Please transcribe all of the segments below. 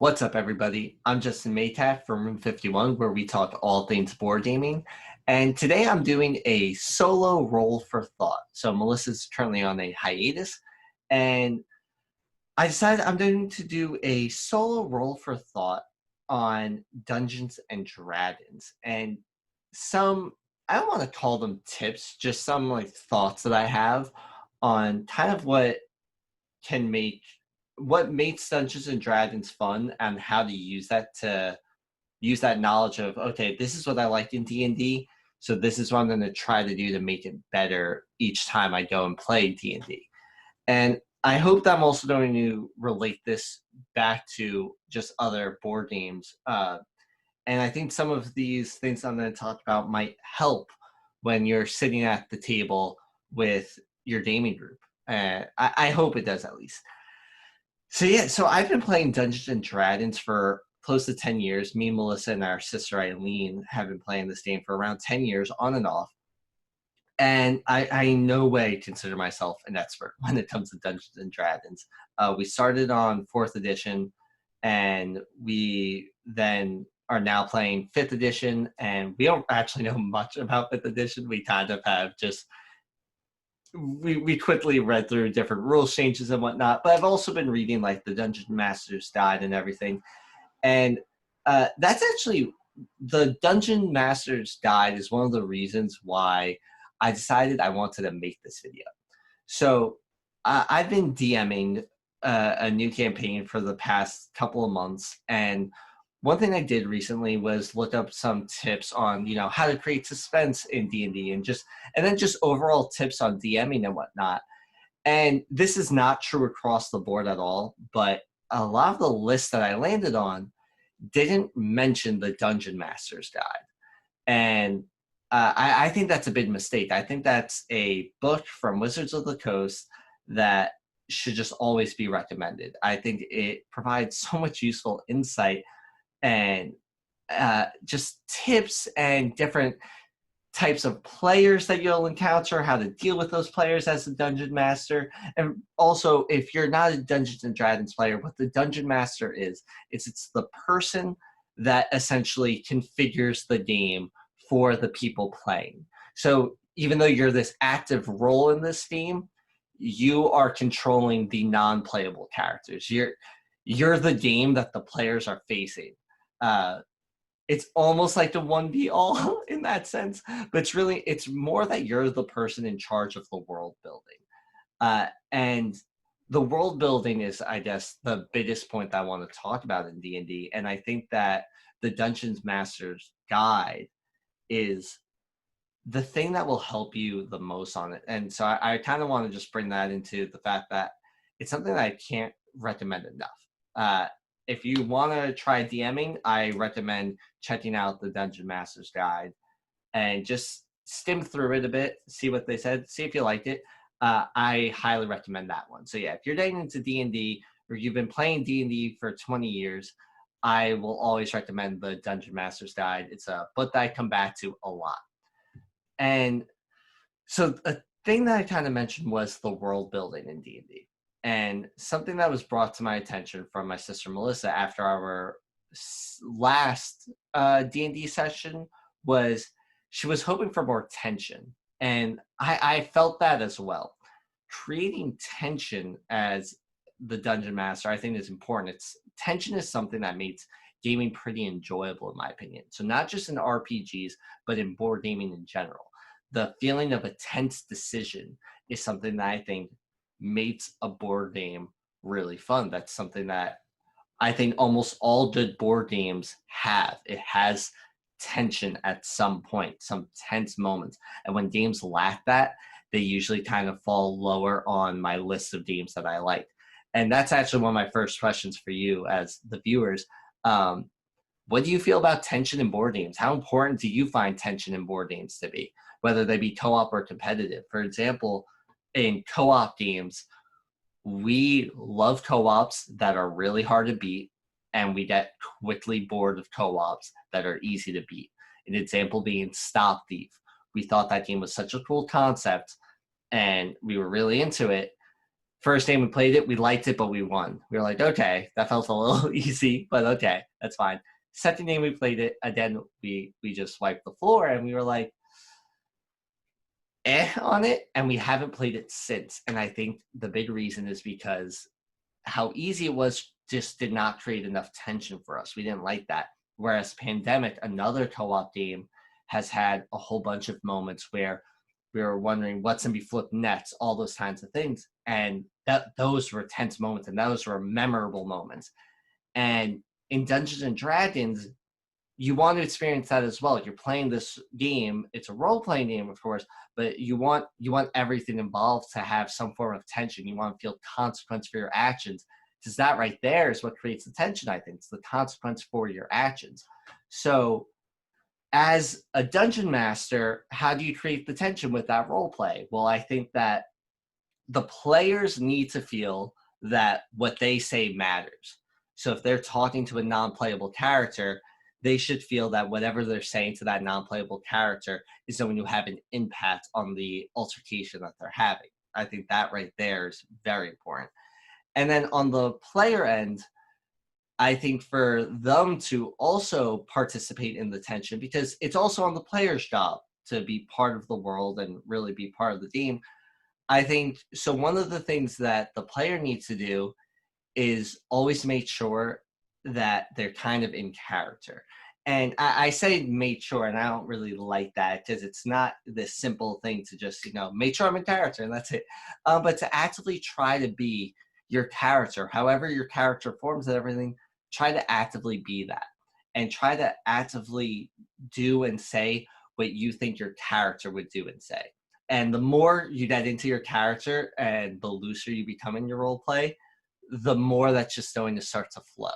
What's up, everybody? I'm Justin Maytaft from Room 51, where we talk all things board gaming. And today I'm doing a solo roll for thought. So Melissa's currently on a hiatus, and I decided I'm going to do a solo roll for thought on Dungeons and Dragons. And I don't want to call them tips, just some like thoughts that I have on kind of can make what makes Dungeons and Dragons fun and how to use that knowledge of, okay, this is what I like in D&D, so this is what I'm going to try to do to make it better each time I go and play D&D. And I hope that I'm also going to relate this back to just other board games. And I think some of these things I'm going to talk about might help when you're sitting at the table with your gaming group. I hope it does, at least. So I've been playing Dungeons and Dragons for close to 10 years. Me, Melissa, and our sister Eileen have been playing this game for around 10 years, on and off. And I in no way consider myself an expert when it comes to Dungeons and Dragons. We started on 4th edition, and we then are now playing 5th edition, and we don't actually know much about 5th edition. We kind of have just we quickly read through different rules changes and whatnot, but I've also been reading like the Dungeon Master's Guide and everything. And that's actually, the Dungeon Master's Guide is one of the reasons why I decided I wanted to make this video. So I've been DMing a new campaign for the past couple of months, and one thing I did recently was look up some tips on, how to create suspense in D&D and then just overall tips on DMing and whatnot. And this is not true across the board at all, but a lot of the lists that I landed on didn't mention the Dungeon Master's Guide. And I think that's a big mistake. I think that's a book from Wizards of the Coast that should just always be recommended. I think it provides so much useful insight and just tips and different types of players that you'll encounter, how to deal with those players as a dungeon master. And also, if you're not a Dungeons and Dragons player, what the dungeon master is it's the person that essentially configures the game for the people playing. So even though you're this active role in this game, you are controlling the non-playable characters. You're the game that the players are facing. It's almost like the 1v all in that sense, but it's more that you're the person in charge of the world building. And the world building is, I guess, the biggest point that I want to talk about in D&D. And I think that the Dungeons Master's Guide is the thing that will help you the most on it. And so I kind of want to just bring that into the fact that it's something that I can't recommend enough. If you want to try DMing, I recommend checking out the Dungeon Master's Guide and just skim through it a bit, see what they said, see if you liked it. I highly recommend that one. So yeah, if you're getting into D&D or you've been playing D&D for 20 years, I will always recommend the Dungeon Master's Guide. It's a book that I come back to a lot. And so a thing that I kind of mentioned was the world building in D&D. And something that was brought to my attention from my sister Melissa after our last D&D session was she was hoping for more tension. And I felt that as well. Creating tension as the Dungeon Master, I think, is important. Tension is something that makes gaming pretty enjoyable, in my opinion. So not just in RPGs, but in board gaming in general. The feeling of a tense decision is something that I think makes a board game really fun. That's something that I think almost all good board games have. It has tension at some point, some tense moments. And when games lack that, they usually kind of fall lower on my list of games that I like. And that's actually one of my first questions for you as the viewers. What do you feel about tension in board games? How important do you find tension in board games to be, whether they be co-op or competitive? For example, in co-op games, we love co-ops that are really hard to beat, and we get quickly bored of co-ops that are easy to beat. An example being Stop Thief. We thought that game was such a cool concept, and we were really into it, First game we played it, we liked it, but we won. We were like, okay, that felt a little easy, but okay, that's fine. Second game we played it, again, we just wiped the floor, and we were like, on it, and we haven't played it since. And I think the big reason is because how easy it was just did not create enough tension for us. We didn't like that. Whereas Pandemic, another co-op game, has had a whole bunch of moments where we were wondering what's going to be flipped next, all those kinds of things. And those were tense moments, and those were memorable moments. And in Dungeons and Dragons, you want to experience that as well. You're playing this game. It's a role-playing game, of course, but you want everything involved to have some form of tension. You want to feel consequence for your actions, because that right there is what creates the tension, I think. It's the consequence for your actions. So as a dungeon master, how do you create the tension with that role play? Well, I think that the players need to feel that what they say matters. So if they're talking to a non-playable character, they should feel that whatever they're saying to that non-playable character is going to have an impact on the altercation that they're having. I think that right there is very important. And then on the player end, I think for them to also participate in the tension, because it's also on the player's job to be part of the world and really be part of the team. I think so. One of the things that the player needs to do is always make sure that they're kind of in character. And I say make sure, and I don't really like that because it's not this simple thing to just, make sure I'm in character and that's it. But to actively try to be your character, however your character forms and everything, try to actively be that and try to actively do and say what you think your character would do and say. And the more you get into your character and the looser you become in your role play, the more that's just going to start to flow.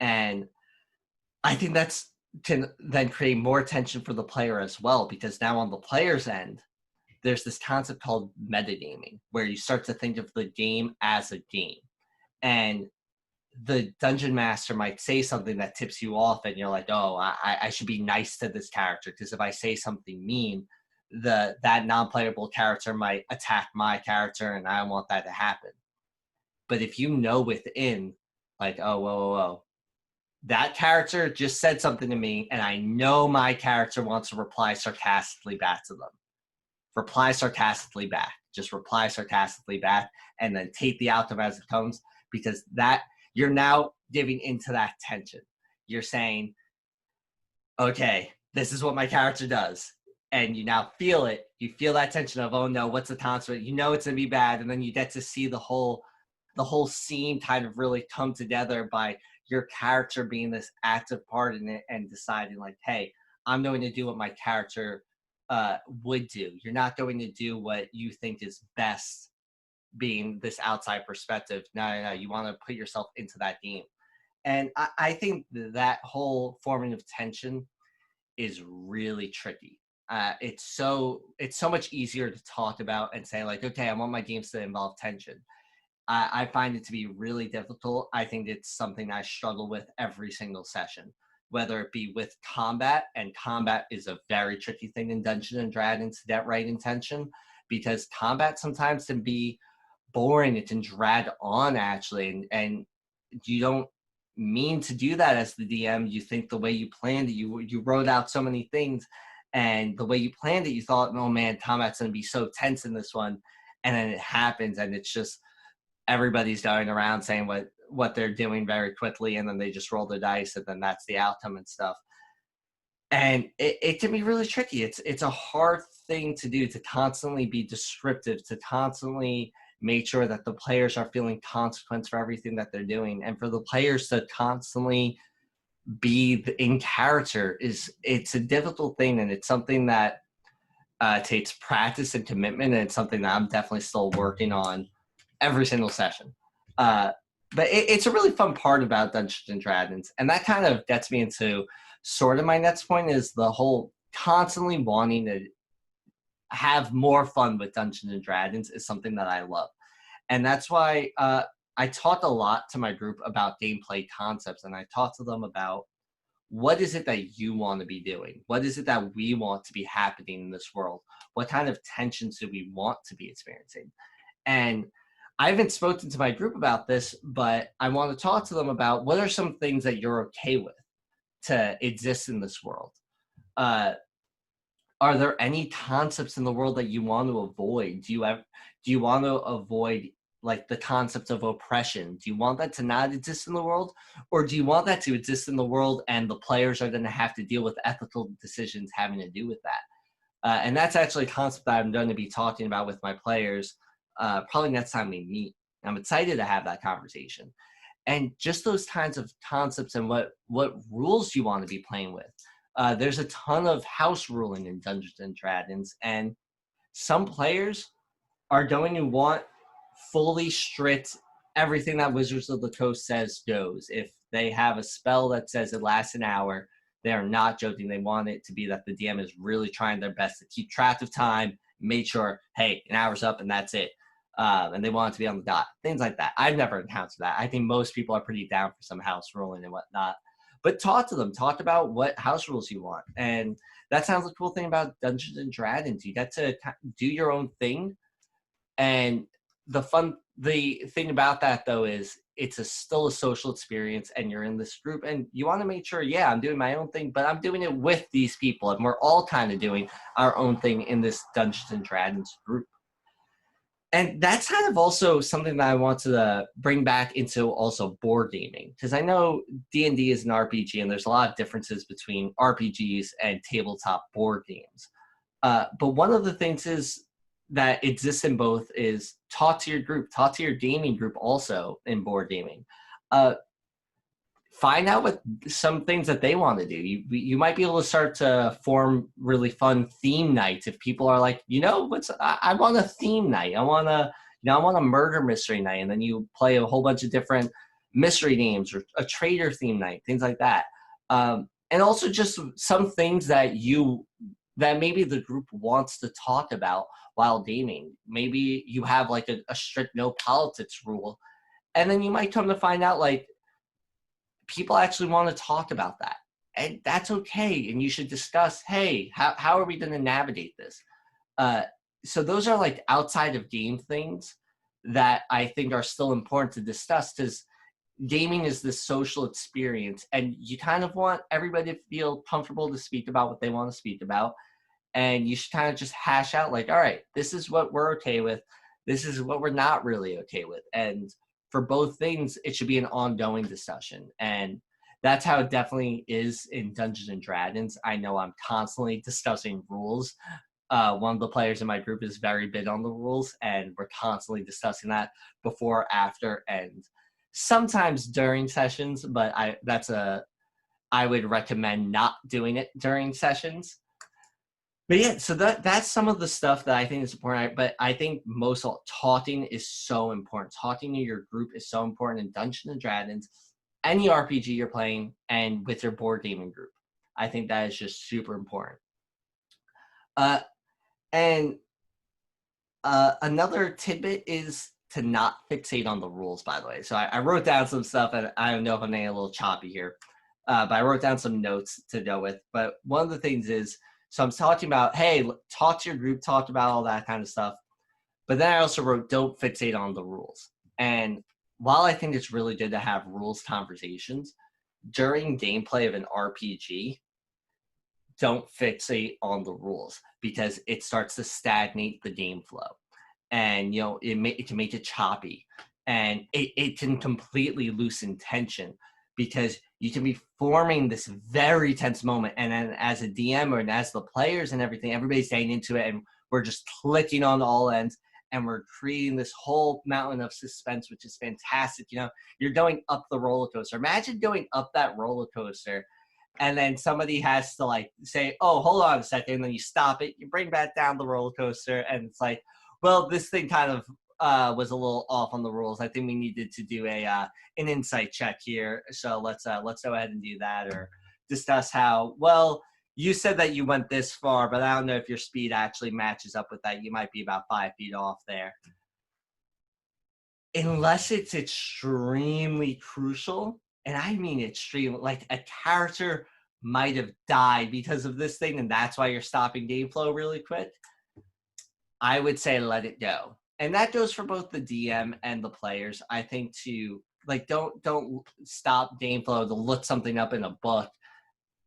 And I think that's can then create more tension for the player as well, because now on the player's end, there's this concept called metagaming, where you start to think of the game as a game. And the dungeon master might say something that tips you off, and you're like, oh, I should be nice to this character, because if I say something mean, that non-playable character might attack my character, and I don't want that to happen. But if you know within, like, oh, whoa, that character just said something to me, and I know my character wants to reply sarcastically back to them. Reply sarcastically back. Just reply sarcastically back, and then take the outcome as it comes, because that you're now giving into that tension. You're saying, okay, this is what my character does. And you now feel it. You feel that tension of, oh no, what's the consequence? You know it's gonna be bad, and then you get to see the whole scene kind of really come together by your character being this active part in it and deciding like, hey, I'm going to do what my character would do. You're not going to do what you think is best, being this outside perspective. No. You want to put yourself into that game. And I think that whole forming of tension is really tricky. It's so much easier to talk about and say like, okay, I want my games to involve tension. I find it to be really difficult. I think it's something I struggle with every single session, whether it be with combat, and combat is a very tricky thing in Dungeons and Dragons to get right in tension, because combat sometimes can be boring. It can drag on actually, and you don't mean to do that as the DM. You think the way you planned it, you wrote out so many things, and the way you planned it, you thought, oh man, combat's gonna be so tense in this one, and then it happens, and it's just everybody's going around saying what they're doing very quickly, and then they just roll the dice, and then that's the outcome and stuff. And it can be really tricky. It's a hard thing to do, to constantly be descriptive, to constantly make sure that the players are feeling consequence for everything that they're doing, and for the players to constantly be in character it's a difficult thing, and it's something that takes practice and commitment, and it's something that I'm definitely still working on every single session. But it's a really fun part about Dungeons and Dragons, and that kind of gets me into sort of my next point, is the whole constantly wanting to have more fun with Dungeons and Dragons is something that I love. And that's why I talked a lot to my group about gameplay concepts, and I talked to them about what is it that you want to be doing? What is it that we want to be happening in this world? What kind of tensions do we want to be experiencing? And I haven't spoken to my group about this, but I want to talk to them about what are some things that you're okay with to exist in this world. Uh, are there any concepts in the world that you want to avoid? Do you want to avoid like the concept of oppression? Do you want that to not exist in the world, or do you want that to exist in the world and the players are going to have to deal with ethical decisions having to do with that? And that's actually a concept that I'm going to be talking about with my players probably next time we meet. I'm excited to have that conversation. And just those kinds of concepts and what rules you want to be playing with. There's a ton of house ruling in Dungeons and Dragons, and some players are going to want fully strict everything that Wizards of the Coast says goes. If they have a spell that says it lasts an hour, they are not joking. They want it to be that the DM is really trying their best to keep track of time, make sure, hey, an hour's up and that's it. And they want it to be on the dot. Things like that. I've never encountered that. I think most people are pretty down for some house ruling and whatnot. But talk to them. Talk about what house rules you want. And that sounds like a cool thing about Dungeons and Dragons. You get to do your own thing. And the thing about that though is it's still a social experience, and you're in this group, and you want to make sure, yeah, I'm doing my own thing, but I'm doing it with these people, and we're all kind of doing our own thing in this Dungeons and Dragons group. And that's kind of also something that I want to bring back into also board gaming, because I know D&D is an RPG, and there's a lot of differences between RPGs and tabletop board games. But one of the things is that exists in both is talk to your group, talk to your gaming group also in board gaming. Find out what some things that they want to do. You might be able to start to form really fun theme nights if people are like, I want a theme night. I want a murder mystery night, and then you play a whole bunch of different mystery games or a trader theme night, things like that. And also just some things that maybe the group wants to talk about while gaming. Maybe you have like a strict no politics rule, and then you might come to find out like people actually want to talk about that, and that's okay. And you should discuss, hey, how are we going to navigate this? So those are like outside of game things that I think are still important to discuss, because gaming is this social experience, and you kind of want everybody to feel comfortable to speak about what they want to speak about. And you should kind of just hash out like, all right, this is what we're okay with. This is what we're not really okay with. And for both things, it should be an ongoing discussion. And that's how it definitely is in Dungeons and Dragons. I know I'm constantly discussing rules. One of the players in my group is very big on the rules, and we're constantly discussing that before, after, and sometimes during sessions. But I would recommend not doing it during sessions. But yeah, so that's some of the stuff that I think is important. But I think most talking is so important. Talking to your group is so important in Dungeons and Dragons, any RPG you're playing, and with your board gaming group. I think that is just super important. And another tidbit is to not fixate on the rules, by the way. So I wrote down some stuff, and I don't know if I'm getting a little choppy here, but I wrote down some notes to go with. But one of the things is, so I'm talking about, hey, talk to your group, talk about all that kind of stuff. But then I also wrote, don't fixate on the rules. And while I think it's really good to have rules conversations, during gameplay of an RPG, don't fixate on the rules, because it starts to stagnate the game flow. And, it can make it choppy. And it can completely loosen tension, because you can be forming this very tense moment, and then as a DM and as the players and everything, everybody's getting into it, and we're just clicking on all ends, and we're creating this whole mountain of suspense, which is fantastic. You're going up the roller coaster. Imagine going up that roller coaster, and then somebody has to like say, oh, hold on a second, and then you stop it, you bring back down the roller coaster, and it's like, well, this thing kind of was a little off on the rules. I think we needed to do an insight check here. So let's go ahead and do that, or discuss how, well, you said that you went this far, but I don't know if your speed actually matches up with that. You might be about 5 feet off there. Unless it's extremely crucial, and I mean extreme, like a character might have died because of this thing, and that's why you're stopping game flow really quick, I would say let it go. And that goes for both the DM and the players. I think to like don't stop game flow to look something up in a book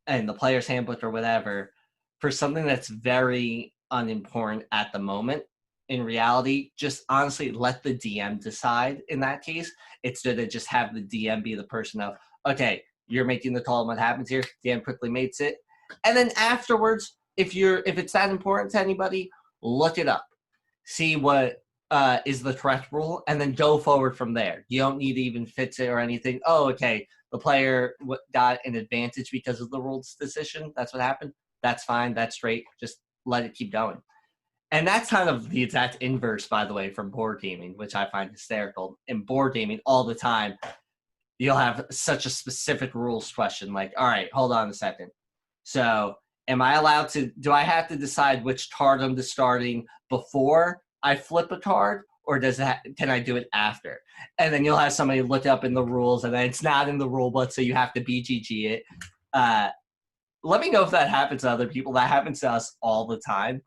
and the player's handbook or whatever for something that's very unimportant at the moment. In reality, just honestly let the DM decide in that case. It's good to just have the DM be the person of, okay, you're making the call on what happens here. DM quickly makes it. And then afterwards, if it's that important to anybody, look it up. See what is the correct rule, and then go forward from there. You don't need to even fix it or anything. Oh, okay, the player got an advantage because of the rules decision. That's what happened. That's fine. That's great. Just let it keep going. And that's kind of the exact inverse, by the way, from board gaming, which I find hysterical. In board gaming, all the time, you'll have such a specific rules question, like, all right, hold on a second. So am I allowed to, do I have to decide which card I'm discarding before I flip a card, or can I do it after? And then you'll have somebody look up in the rules, and then it's not in the rule book, so you have to BGG it. Let me know if that happens to other people. That happens to us all the time.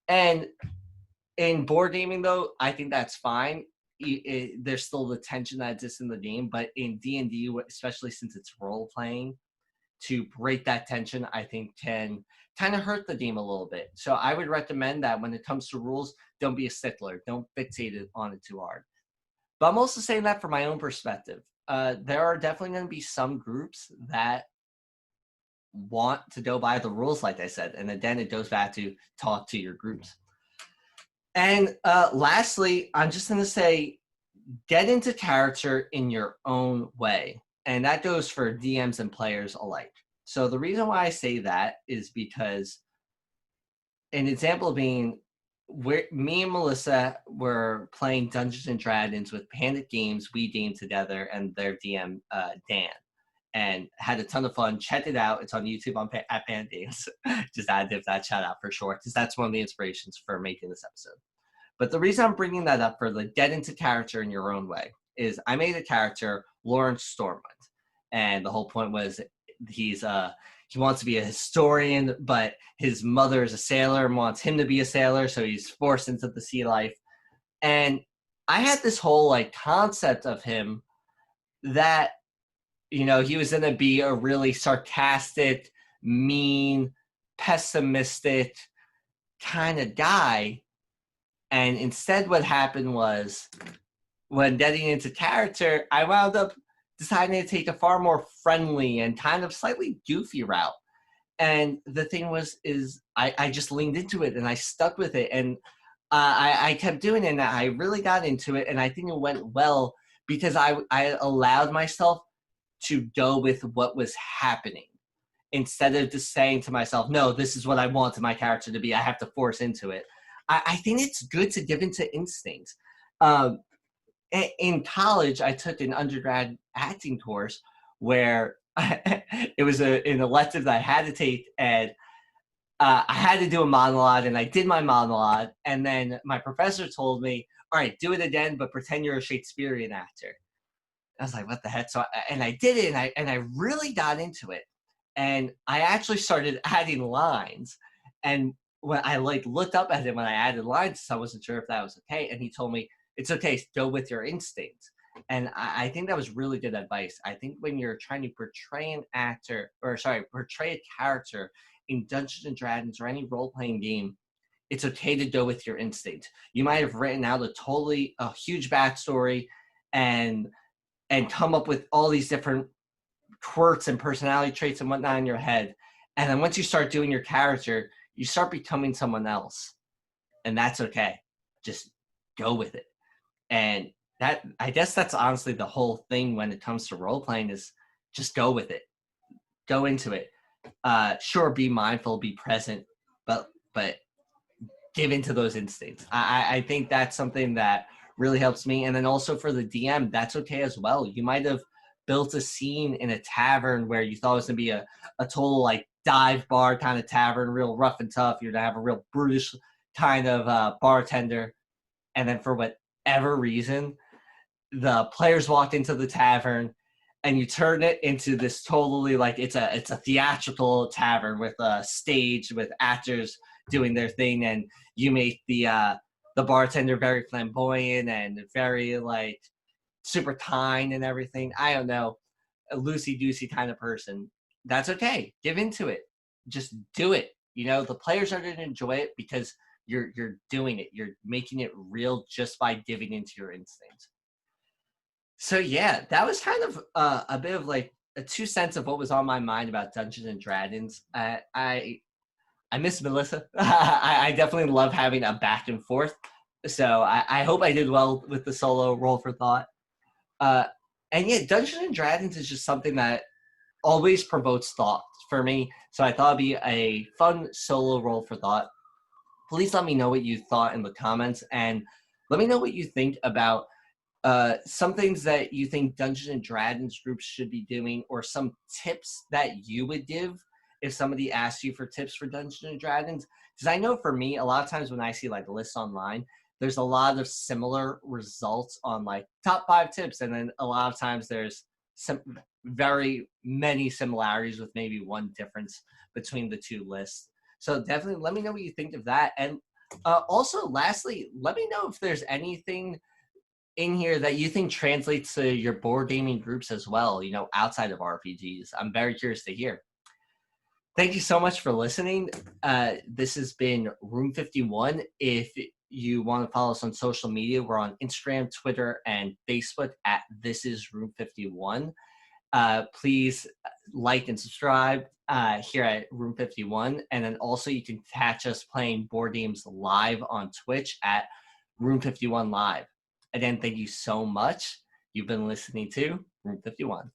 And in board gaming, though, I think that's fine. There's still the tension that exists in the game, but in D&D, especially since it's role playing, to break that tension, I think can kind of hurt the game a little bit. So I would recommend that when it comes to rules, don't be a stickler. Don't fixate it on it too hard. But I'm also saying that from my own perspective. There are definitely going to be some groups that want to go by the rules, like I said. And then it goes back to talk to your groups. And lastly, I'm just going to say, get into character in your own way. And that goes for DMs and players alike. So the reason why I say that is because an example being, me and Melissa were playing Dungeons and Dragons with Panic Games, We Game Together, and their DM, Dan. And had a ton of fun. Check it out. It's on YouTube at Panic Games. Just add that shout out for sure, because that's one of the inspirations for making this episode. But the reason I'm bringing that up for the get into character in your own way is I made a character, Lawrence Stormwind. And the whole point was he wants to be a historian, but his mother is a sailor and wants him to be a sailor, so he's forced into the sea life. And I had this whole like concept of him that, you know, he was going to be a really sarcastic, mean, pessimistic kind of guy. And instead what happened was, when getting into character, I wound up deciding to take a far more friendly and kind of slightly goofy route. And the thing is I just leaned into it and I stuck with it. And I kept doing it and I really got into it. And I think it went well because I allowed myself to go with what was happening instead of just saying to myself, no, this is what I want my character to be. I have to force into it. I think it's good to give into instincts. In college, I took an undergrad acting course where it was an elective that I had to take, and I had to do a monologue, and I did my monologue, and then my professor told me, all right, do it again, but pretend you're a Shakespearean actor. I was like, what the heck? So, and I did it, and I really got into it. And I actually started adding lines. And when I looked up at him when I added lines, so I wasn't sure if that was okay. And he told me, it's okay, go with your instincts. And I think that was really good advice. I think when you're trying to portray portray a character in Dungeons and Dragons or any role-playing game, it's okay to go with your instinct. You might have written out a huge backstory and come up with all these different quirks and personality traits and whatnot in your head. And then once you start doing your character, you start becoming someone else. And that's okay. Just go with it. And that, I guess that's honestly the whole thing when it comes to role-playing is just go with it. Go into it. Sure, be mindful, be present, but give into those instincts. I think that's something that really helps me. And then also for the DM, that's okay as well. You might have built a scene in a tavern where you thought it was going to be a total like dive bar kind of tavern, real rough and tough. You're going to have a real brutish kind of bartender. And then for whatever reason, the players walked into the tavern and you turn it into this totally like it's a theatrical tavern with a stage with actors doing their thing, and you make the the bartender very flamboyant and very like super kind and everything. I don't know, a loosey-goosey kind of person. That's okay. Give into it. Just do it. You know, the players are going to enjoy it because you're doing it. You're making it real just by giving into your instincts. So yeah, that was kind of a bit of like a 2 cents of what was on my mind about Dungeons and Dragons. I miss Melissa. I definitely love having a back and forth. So I hope I did well with the solo roll for thought. Uh, and yeah, Dungeons and Dragons is just something that always provokes thought for me. So I thought it'd be a fun solo roll for thought. Please let me know what you thought in the comments, and let me know what you think about some things that you think Dungeons and Dragons groups should be doing, or some tips that you would give if somebody asked you for tips for Dungeons and Dragons. Because I know for me, a lot of times when I see like lists online, there's a lot of similar results on like top 5 tips, and then a lot of times there's some very many similarities with maybe one difference between the two lists. So definitely let me know what you think of that. And also, lastly, let me know if there's anything in here that you think translates to your board gaming groups as well, you know, outside of RPGs. I'm very curious to hear. Thank you so much for listening. This has been Room 51. If you want to follow us on social media, we're on Instagram, Twitter, and Facebook at This Is Room 51. Please like and subscribe here at Room 51. And then also you can catch us playing board games live on Twitch at Room 51 Live. Again, thank you so much. You've been listening to Room 51.